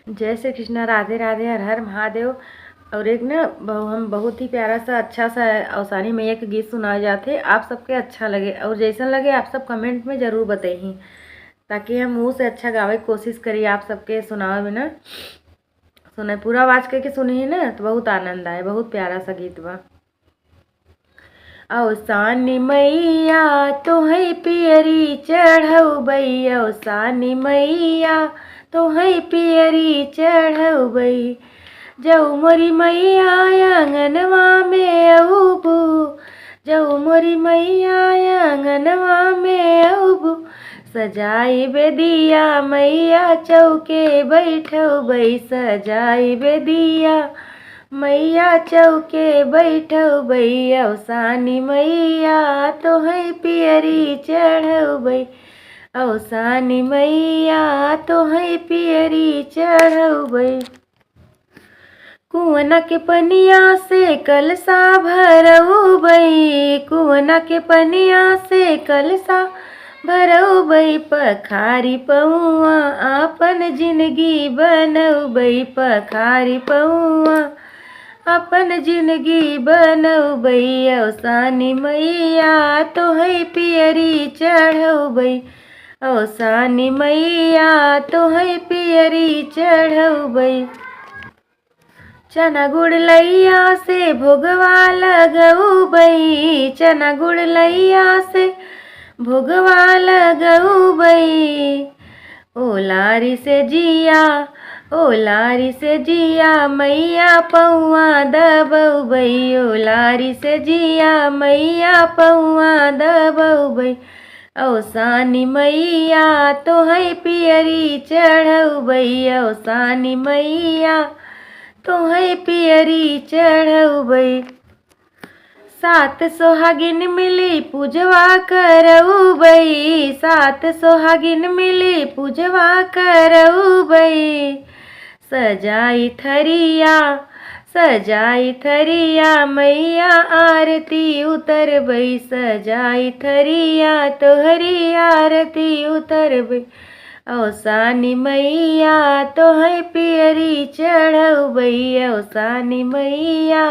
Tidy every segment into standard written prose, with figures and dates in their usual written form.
जय श्री कृष्णा, राधे राधे, हर हर महादेव। और एक ना हम बहुत ही प्यारा सा अच्छा सा अवसानी मैया के गीत सुनाए जाते, आप सबके अच्छा लगे और जैसा लगे आप सब कमेंट में ज़रूर बताइए, ताकि हम मुँह से अच्छा गावे की कोशिश करिए। आप सबके सुनावे में ना सुने पूरा आवाज़ करके सुनिए ना तो बहुत आनंद आए। बहुत प्यारा सा गीत बा। अवसानी मैया तोहै पियरी चढ़ौबै, अवसानी मैया तोहै पियरी चढ़ौबै। जाऊ मोरी मैया आंगनवा में अबू, जाऊ मोरी मैया आंगनवा में अबू। सजाई बेदिया मैया चौके बैठौबै, सजाई बेदिया मैया चौके बैठौबै। अवसानी मैया तोहै पियरी चढ़ौबै, अवसानी मैया तोहै पियरी चढ़ौबै। कुआना के पनिया से कलसा भरौबै, कुआना के पनिया से कलसा भरौबै। पखारी पौआ आपन जिंदगी बनौबै, पखारी पौआ अपन जिंदगी बनौबै। अवसानी मैया तोहै पियरी चढ़ौबै, अवसानी मैया तोहै पियरी चढ़ौबै। चना गुड़ लैया से भोगवा लगौबै, चना गुड़ लैया से भोगवा लगौबै। ओ लारी से जिया, ओ लारी से जिया मैया पौआ दबौबै, ओ लारी से जिया मैया पौआ दबौबै। अवसानी मैया तोहै पियरी चढ़ौबै, अवसानी मैया तोहै पियरी चढ़ौबै। सात सोहागिन मिली पूजवा करौबै, सात सोहागिन मिली पूजवा करौबै। सजाई थरिया, सजाई थरिया मैया आरती उतरबै, सजाई थरिया तोहरी आरती उतरबै। अवसानी मैया तोहै पियरी चढ़ौबै, अवसानी मैया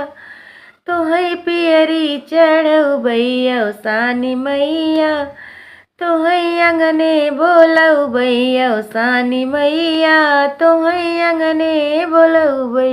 तोहै पियरी चढ़ौबै। अवसानी मैया तोहै अंगने बोलौबै, अवसानी मैया तोहै अंगने बोलौबै।